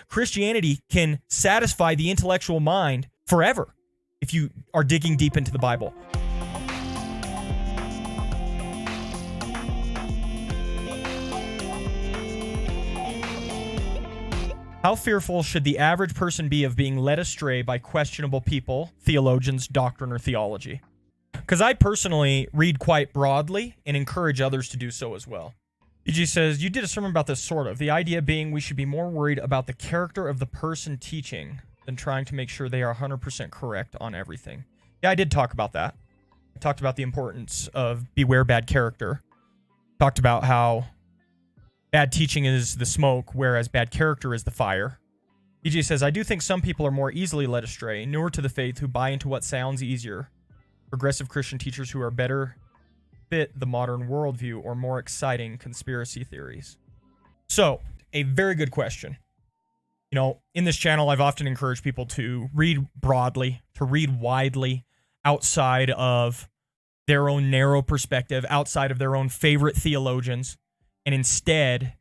Christianity can satisfy the intellectual mind forever if you are digging deep into the Bible. How fearful should the average person be of being led astray by questionable people, theologians, doctrine, or theology? Because I personally read quite broadly and encourage others to do so as well. EG says, you did a sermon about this sort of. The idea being we should be more worried about the character of the person teaching than trying to make sure they are 100% correct on everything. Yeah, I did talk about that. I talked about the importance of beware bad character. Talked about how bad teaching is the smoke, whereas bad character is the fire. EJ says, I do think some people are more easily led astray, newer to the faith, who buy into what sounds easier. Progressive Christian teachers who are better fit the modern worldview or more exciting conspiracy theories. So, a very good question. You know, in this channel, I've often encouraged people to read broadly, to read widely, outside of their own narrow perspective, outside of their own favorite theologians, and instead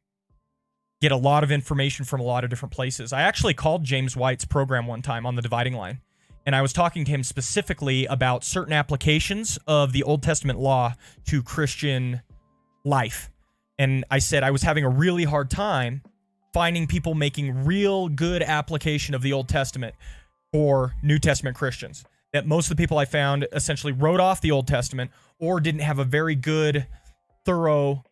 get a lot of information from a lot of different places. I actually called James White's program one time on the Dividing Line, and I was talking to him specifically about certain applications of the Old Testament law to Christian life. And I said I was having a really hard time finding people making real good application of the Old Testament for New Testament Christians. That most of the people I found essentially wrote off the Old Testament or didn't have a very good, thorough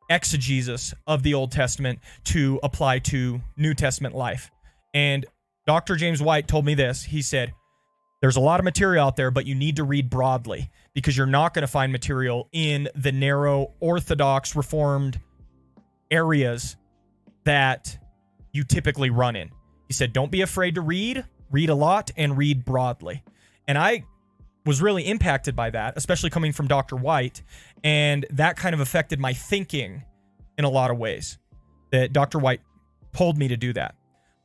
exegesis of the Old Testament to apply to New Testament life. And Dr. James White told me this. He said, there's a lot of material out there, but you need to read broadly because you're not going to find material in the narrow, orthodox, reformed areas that you typically run in. He said, don't be afraid to read a lot, and read broadly. And I was really impacted by that, especially coming from Dr. White, and that kind of affected my thinking in a lot of ways, that Dr. White told me to do that.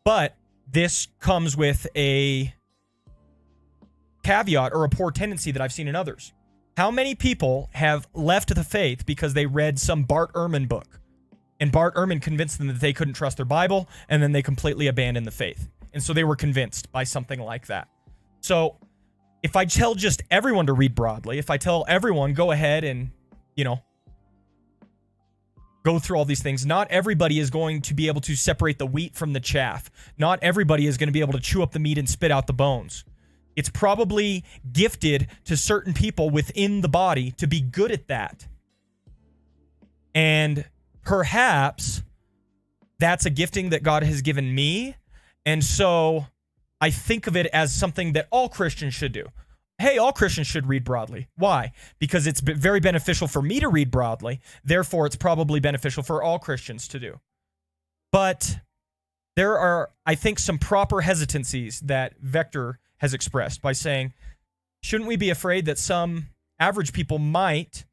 But this comes with a caveat or a poor tendency that I've seen in others. How many people have left the faith because they read some Bart Ehrman book, and Bart Ehrman convinced them that they couldn't trust their Bible, and then they completely abandoned the faith? And so they were convinced by something like that. So if I tell just everyone to read broadly, if I tell everyone, go ahead and, go through all these things, not everybody is going to be able to separate the wheat from the chaff. Not everybody is going to be able to chew up the meat and spit out the bones. It's probably gifted to certain people within the body to be good at that. And perhaps that's a gifting that God has given me. And so I think of it as something that all Christians should do. Hey, all Christians should read broadly. Why? Because it's very beneficial for me to read broadly. Therefore, it's probably beneficial for all Christians to do. But there are, I think, some proper hesitancies that Vector has expressed by saying, shouldn't we be afraid that some average people might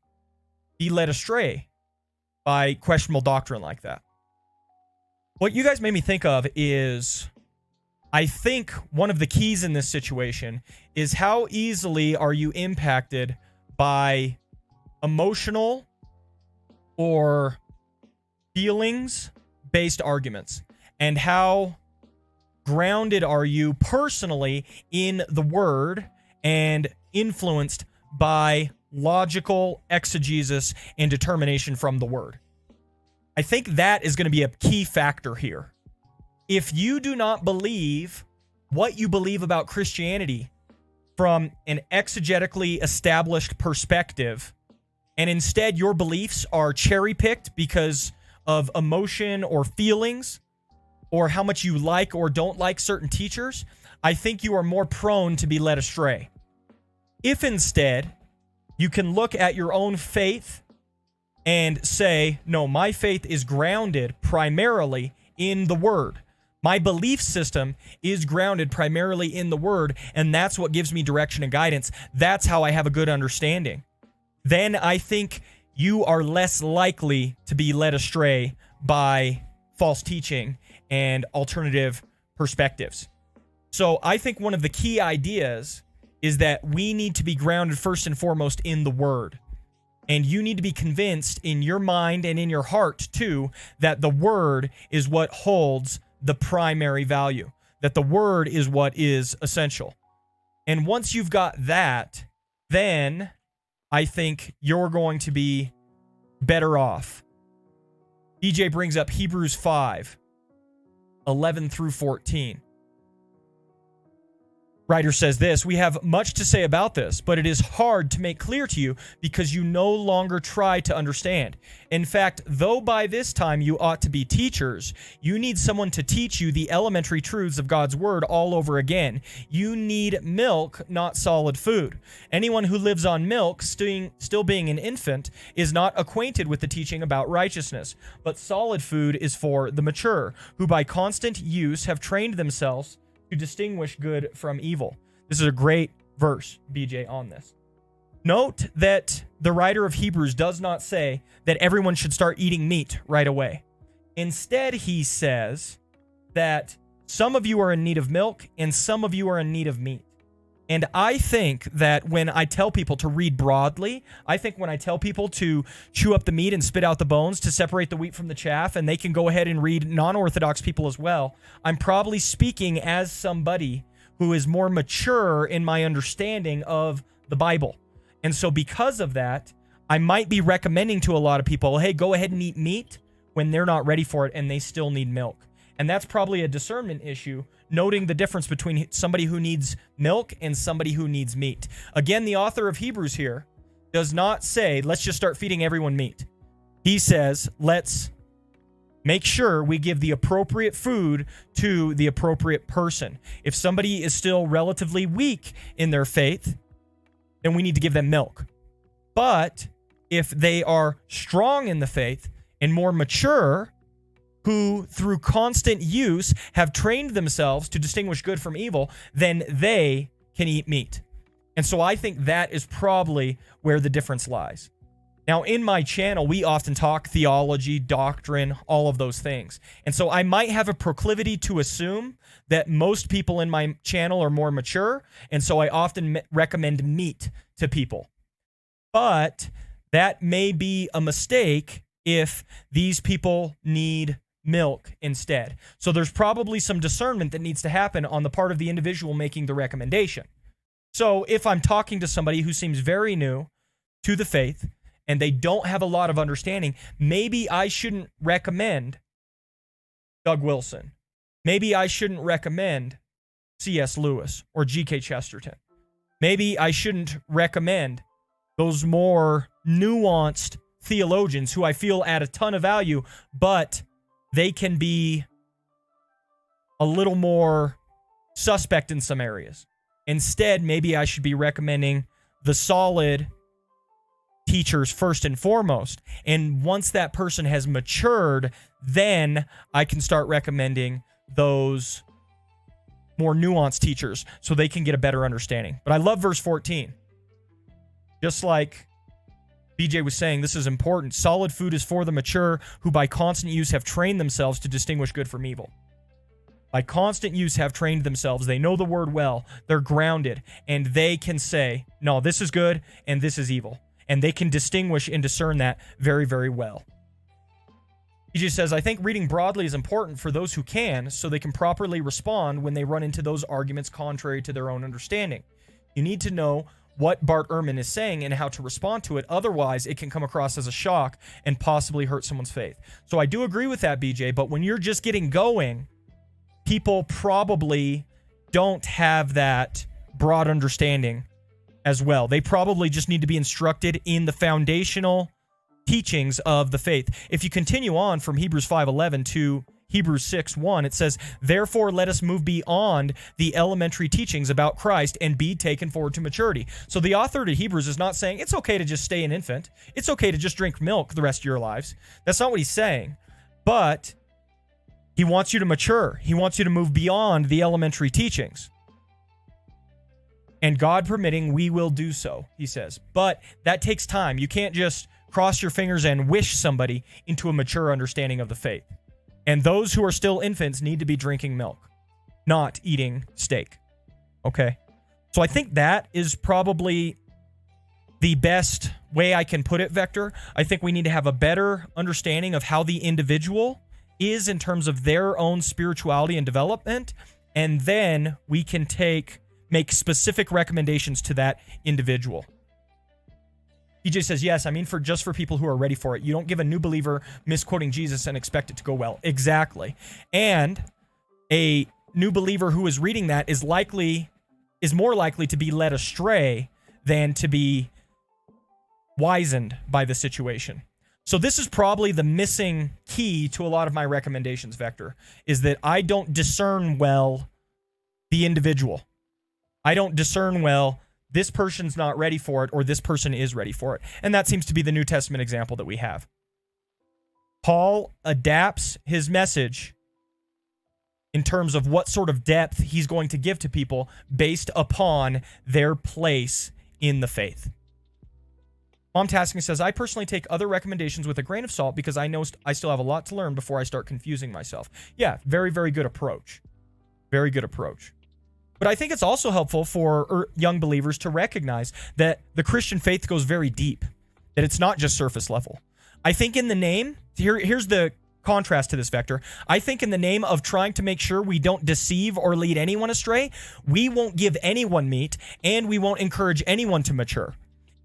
be led astray by questionable doctrine like that? What you guys made me think of is, I think one of the keys in this situation is how easily are you impacted by emotional or feelings-based arguments, and how grounded are you personally in the Word and influenced by logical exegesis and determination from the Word. I think that is going to be a key factor here. If you do not believe what you believe about Christianity from an exegetically established perspective, and instead your beliefs are cherry-picked because of emotion or feelings, or how much you like or don't like certain teachers, I think you are more prone to be led astray. If instead you can look at your own faith and say, no, my faith is grounded primarily in the Word. My belief system is grounded primarily in the Word, and that's what gives me direction and guidance. That's how I have a good understanding. Then I think you are less likely to be led astray by false teaching and alternative perspectives. So I think one of the key ideas is that we need to be grounded first and foremost in the Word. And you need to be convinced in your mind and in your heart, too, that the Word is what holds the primary value, that the word is what is essential. And once you've got that, then I think you're going to be better off. DJ brings up Hebrews 5:11 through 14. Writer says this, "We have much to say about this, but it is hard to make clear to you because you no longer try to understand. In fact, though by this time you ought to be teachers, you need someone to teach you the elementary truths of God's word all over again. You need milk, not solid food. Anyone who lives on milk, still being an infant, is not acquainted with the teaching about righteousness. But solid food is for the mature, who by constant use have trained themselves to distinguish good from evil." This is a great verse, BJ, on this. Note that the writer of Hebrews does not say that everyone should start eating meat right away. Instead, he says that some of you are in need of milk and some of you are in need of meat. And I think that when I tell people to read broadly, I think when I tell people to chew up the meat and spit out the bones, to separate the wheat from the chaff, and they can go ahead and read non-Orthodox people as well, I'm probably speaking as somebody who is more mature in my understanding of the Bible. And so because of that, I might be recommending to a lot of people, hey, go ahead and eat meat when they're not ready for it and they still need milk. And that's probably a discernment issue, noting the difference between somebody who needs milk and somebody who needs meat. Again, the author of Hebrews here does not say, let's just start feeding everyone meat. He says, let's make sure we give the appropriate food to the appropriate person. If somebody is still relatively weak in their faith, then we need to give them milk. But if they are strong in the faith and more mature, who through constant use have trained themselves to distinguish good from evil, then they can eat meat. And so I think that is probably where the difference lies. Now, in my channel, we often talk theology, doctrine, all of those things. And so I might have a proclivity to assume that most people in my channel are more mature, and so I often recommend meat to people. But that may be a mistake if these people need milk instead. So there's probably some discernment that needs to happen on the part of the individual making the recommendation. So if I'm talking to somebody who seems very new to the faith and they don't have a lot of understanding, maybe I shouldn't recommend Doug Wilson. Maybe I shouldn't recommend C.S. Lewis or G.K. Chesterton. Maybe I shouldn't recommend those more nuanced theologians who I feel add a ton of value, but they can be a little more suspect in some areas. Instead, maybe I should be recommending the solid teachers first and foremost. And once that person has matured, then I can start recommending those more nuanced teachers so they can get a better understanding. But I love verse 14. Just like BJ was saying, this is important. Solid food is for the mature who by constant use have trained themselves to distinguish good from evil. By constant use have trained themselves. They know the word well. They're grounded. And they can say, no, this is good and this is evil. And they can distinguish and discern that very, very well. BJ says, I think reading broadly is important for those who can, so they can properly respond when they run into those arguments contrary to their own understanding. You need to know what Bart Ehrman is saying and how to respond to it. Otherwise, it can come across as a shock and possibly hurt someone's faith. So I do agree with that, BJ, but when you're just getting going, people probably don't have that broad understanding as well. They probably just need to be instructed in the foundational teachings of the faith. If you continue on from Hebrews 5:11 to Hebrews 6:1, it says, therefore let us move beyond the elementary teachings about Christ and be taken forward to maturity. So the author to Hebrews is not saying it's okay to just stay an infant. It's okay to just drink milk the rest of your lives. That's not what he's saying. But he wants you to mature. He wants you to move beyond the elementary teachings. And God permitting, we will do so, he says. But that takes time. You can't just cross your fingers and wish somebody into a mature understanding of the faith. And those who are still infants need to be drinking milk, not eating steak. Okay? So I think that is probably the best way I can put it, Vector. I think we need to have a better understanding of how the individual is in terms of their own spirituality and development, and then we can make specific recommendations to that individual. PJ says, yes, I mean for people who are ready for it. You don't give a new believer misquoting Jesus and expect it to go well. Exactly. And a new believer who is reading that is more likely to be led astray than to be wizened by the situation. So this is probably the missing key to a lot of my recommendations, Vector, is that I don't discern well the individual. I don't discern well this person's not ready for it or this person is ready for it. And that seems to be the New Testament example that we have. Paul adapts his message in terms of what sort of depth he's going to give to people based upon their place in the faith. Mom Tasking says, I personally take other recommendations with a grain of salt because I know I still have a lot to learn before I start confusing myself. Yeah, very, very good approach. Very good approach. But I think it's also helpful for young believers to recognize that the Christian faith goes very deep, that it's not just surface level. I think in the name, here's the contrast to this, Vector. I think in the name of trying to make sure we don't deceive or lead anyone astray, we won't give anyone meat and we won't encourage anyone to mature.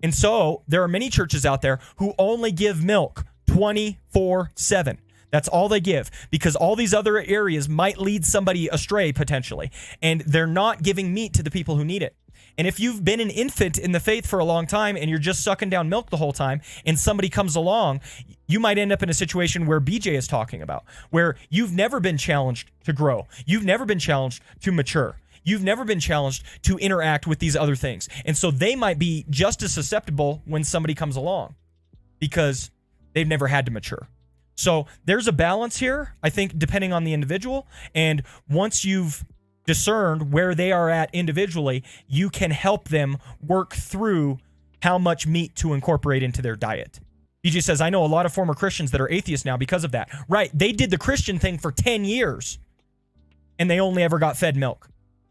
And so there are many churches out there who only give milk 24/7. That's all they give, because all these other areas might lead somebody astray potentially, and they're not giving meat to the people who need it. And if you've been an infant in the faith for a long time and you're just sucking down milk the whole time and somebody comes along, you might end up in a situation where BJ is talking about, where you've never been challenged to grow. You've never been challenged to mature. You've never been challenged to interact with these other things. And so they might be just as susceptible when somebody comes along because they've never had to mature. So there's a balance here, I think, depending on the individual. And once you've discerned where they are at individually, you can help them work through how much meat to incorporate into their diet. BJ says, I know a lot of former Christians that are atheists now because of that. Right. They did the Christian thing for 10 years and they only ever got fed milk.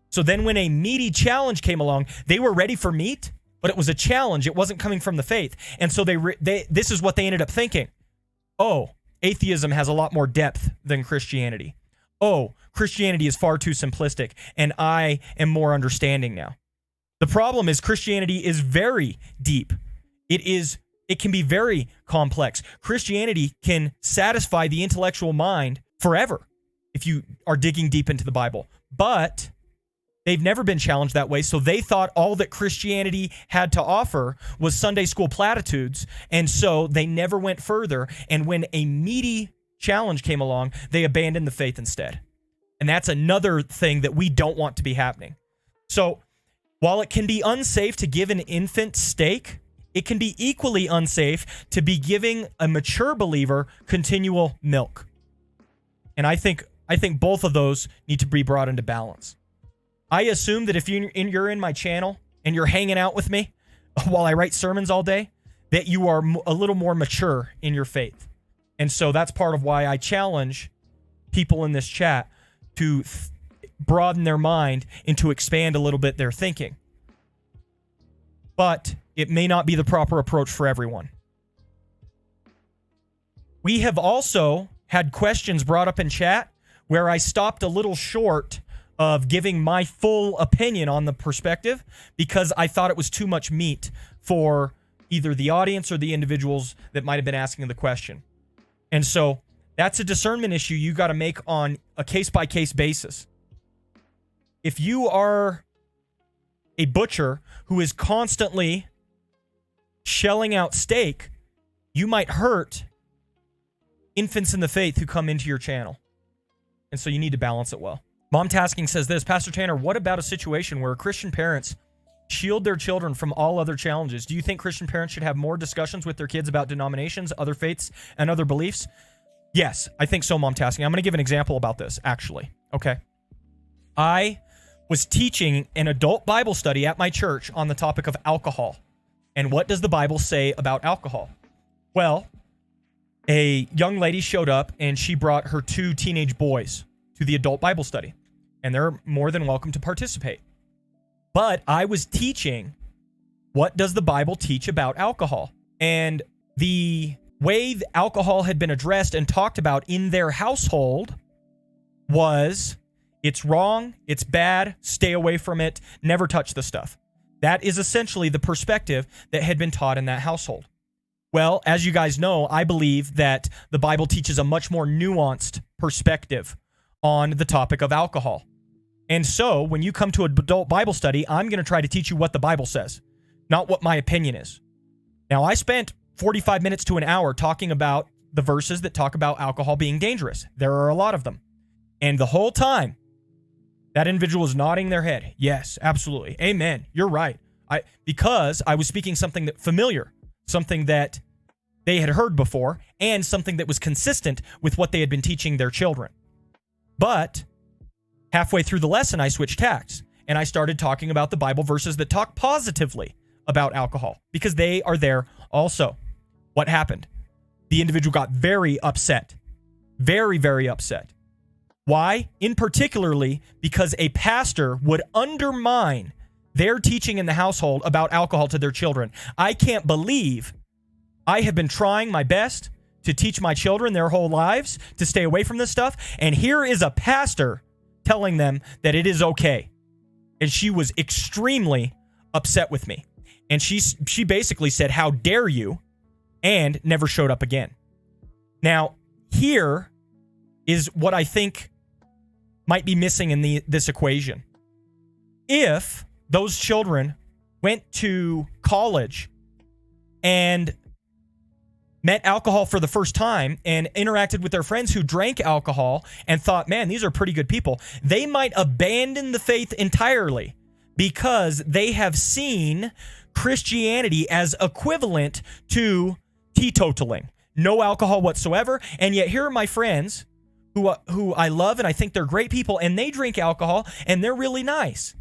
So then when a meaty challenge came along, they were ready for meat, but it was a challenge. It wasn't coming from the faith. And so this is what they ended up thinking. Oh, atheism has a lot more depth than Christianity. Oh, Christianity is far too simplistic, and I am more understanding now. The problem is Christianity is very deep. It can be very complex. Christianity can satisfy the intellectual mind forever if you are digging deep into the Bible. But they've never been challenged that way, so they thought all that Christianity had to offer was Sunday school platitudes, and so they never went further, and when a meaty challenge came along, they abandoned the faith instead. And that's another thing that we don't want to be happening. So while it can be unsafe to give an infant steak, it can be equally unsafe to be giving a mature believer continual milk. And I think both of those need to be brought into balance. I assume that if you're in my channel and you're hanging out with me while I write sermons all day, that you are a little more mature in your faith. And so that's part of why I challenge people in this chat to broaden their mind and to expand a little bit their thinking. But it may not be the proper approach for everyone. We have also had questions brought up in chat where I stopped a little short of giving my full opinion on the perspective because I thought it was too much meat for either the audience or the individuals that might have been asking the question. And so that's a discernment issue you got to make on a case-by-case basis. If you are a butcher who is constantly shelling out steak, you might hurt infants in the faith who come into your channel. And so you need to balance it well. Mom Tasking says this, Pastor Tanner, what about a situation where Christian parents shield their children from all other challenges? Do you think Christian parents should have more discussions with their kids about denominations, other faiths, and other beliefs? Yes, I think so, Mom Tasking. I'm going to give an example about this, actually. Okay. I was teaching an adult Bible study at my church on the topic of alcohol. And what does the Bible say about alcohol? Well, a young lady showed up and she brought her 2 teenage boys to the adult Bible study. And they're more than welcome to participate. But I was teaching, what does the Bible teach about alcohol? And the way alcohol had been addressed and talked about in their household was, it's wrong, it's bad, stay away from it, never touch the stuff. That is essentially the perspective that had been taught in that household. Well, as you guys know, I believe that the Bible teaches a much more nuanced perspective on the topic of alcohol. And so when you come to an adult Bible study, I'm going to try to teach you what the Bible says, not what my opinion is. Now, I spent 45 minutes to an hour talking about the verses that talk about alcohol being dangerous. There are a lot of them. And the whole time, that individual was nodding their head. Yes, absolutely. Amen. You're right. Because I was speaking something that familiar, something that they had heard before, and something that was consistent with what they had been teaching their children. But halfway through the lesson, I switched tacks, and I started talking about the Bible verses that talk positively about alcohol, because they are there also. What happened? The individual got very upset. Very, very upset. Why? In particularly because a pastor would undermine their teaching in the household about alcohol to their children. I can't believe I have been trying my best to teach my children their whole lives to stay away from this stuff, and here is a pastor telling them that it is okay. And she was extremely upset with me. And she basically said, "How dare you?" and never showed up again. Now, here is what I think might be missing in this equation. If those children went to college and met alcohol for the first time and interacted with their friends who drank alcohol and thought, man, these are pretty good people, they might abandon the faith entirely because they have seen Christianity as equivalent to teetotaling, no alcohol whatsoever. And yet here are my friends who I love and I think they're great people, and they drink alcohol and they're really nice.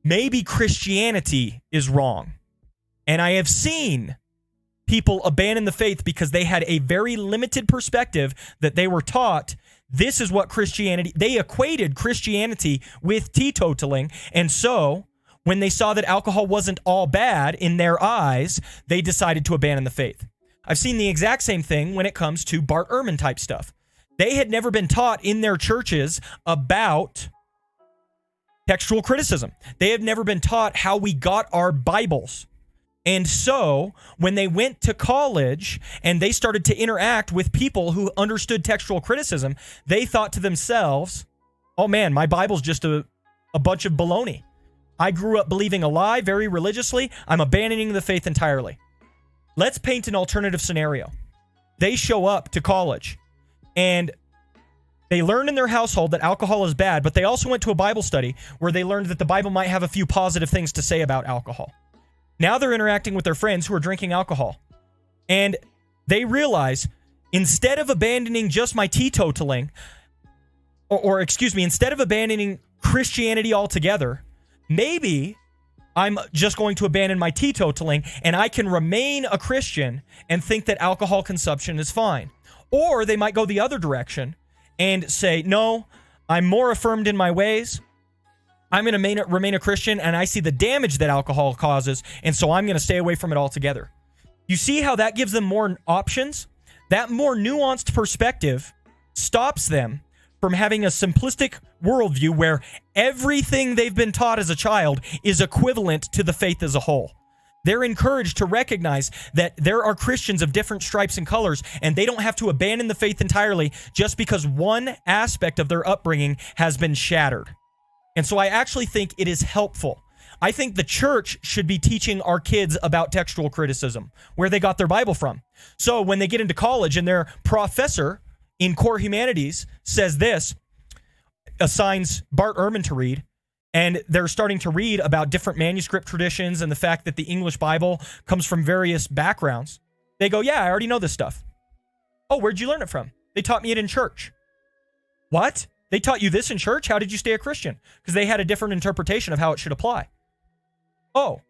Maybe Christianity is wrong. And I have seen people abandon the faith because they had a very limited perspective that they were taught. This is what Christianity, they equated Christianity with teetotaling. And so when they saw that alcohol wasn't all bad in their eyes, they decided to abandon the faith. I've seen the exact same thing when it comes to Bart Ehrman type stuff. They had never been taught in their churches about textual criticism. They have never been taught how we got our Bibles. And so when they went to college and they started to interact with people who understood textual criticism, they thought to themselves, oh man, my Bible's just a bunch of baloney. I grew up believing a lie very religiously. I'm abandoning the faith entirely. Let's paint an alternative scenario. They show up to college and they learned in their household that alcohol is bad, but they also went to a Bible study where they learned that the Bible might have a few positive things to say about alcohol. Now they're interacting with their friends who are drinking alcohol. And they realize, instead of abandoning just my teetotaling, instead of abandoning Christianity altogether, maybe I'm just going to abandon my teetotaling and I can remain a Christian and think that alcohol consumption is fine. Or they might go the other direction and say, no, I'm more affirmed in my ways. I'm going to remain a Christian, and I see the damage that alcohol causes, and so I'm going to stay away from it altogether. You see how that gives them more options? That more nuanced perspective stops them from having a simplistic worldview where everything they've been taught as a child is equivalent to the faith as a whole. They're encouraged to recognize that there are Christians of different stripes and colors, and they don't have to abandon the faith entirely just because one aspect of their upbringing has been shattered. And so I actually think it is helpful. I think the church should be teaching our kids about textual criticism, where they got their Bible from. So when they get into college and their professor in core humanities says this, assigns Bart Ehrman to read, and they're starting to read about different manuscript traditions and the fact that the English Bible comes from various backgrounds, they go, yeah, I already know this stuff. Oh, where'd you learn it from? They taught me it in church. What? They taught you this in church? How did you stay a Christian? Because they had a different interpretation of how it should apply. Oh,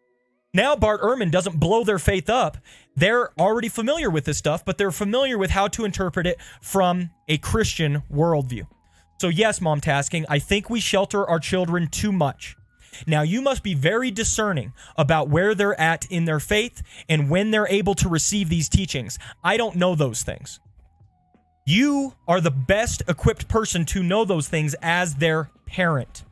now Bart Ehrman doesn't blow their faith up. They're already familiar with this stuff, but they're familiar with how to interpret it from a Christian worldview. So yes, mom tasking, I think we shelter our children too much. Now, you must be very discerning about where they're at in their faith and when they're able to receive these teachings. I don't know those things. You are the best equipped person to know those things as their parent.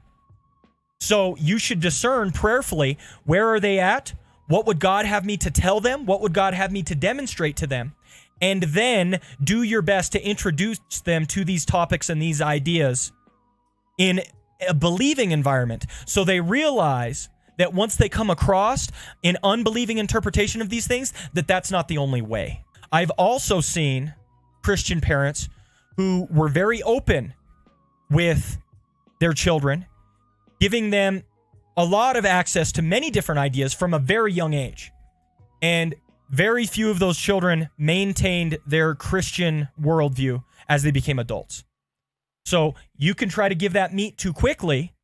So you should discern prayerfully, where are they at? What would God have me to tell them? What would God have me to demonstrate to them? And then do your best to introduce them to these topics and these ideas in a believing environment, so they realize that once they come across an unbelieving interpretation of these things, that that's not the only way. I've also seen Christian parents who were very open with their children, giving them a lot of access to many different ideas from a very young age. And very few of those children maintained their Christian worldview as they became adults. So you can try to give that meat too quickly,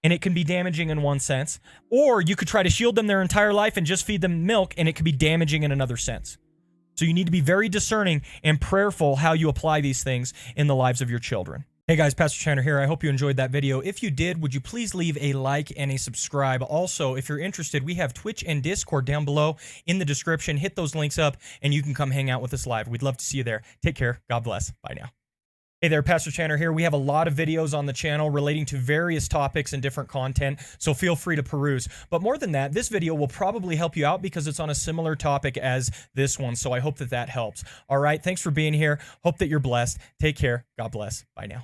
and it can be damaging in one sense. Or you could try to shield them their entire life and just feed them milk, and it could be damaging in another sense. So you need to be very discerning and prayerful how you apply these things in the lives of your children. Hey guys, Pastor Chandler here. I hope you enjoyed that video. If you did, would you please leave a like and a subscribe? Also, if you're interested, we have Twitch and Discord down below in the description. Hit those links up and you can come hang out with us live. We'd love to see you there. Take care. God bless. Bye now. Hey there, Pastor Chandler here. We have a lot of videos on the channel relating to various topics and different content, so feel free to peruse. But more than that, this video will probably help you out because it's on a similar topic as this one, so I hope that that helps. All right, thanks for being here. Hope that you're blessed. Take care. God bless. Bye now.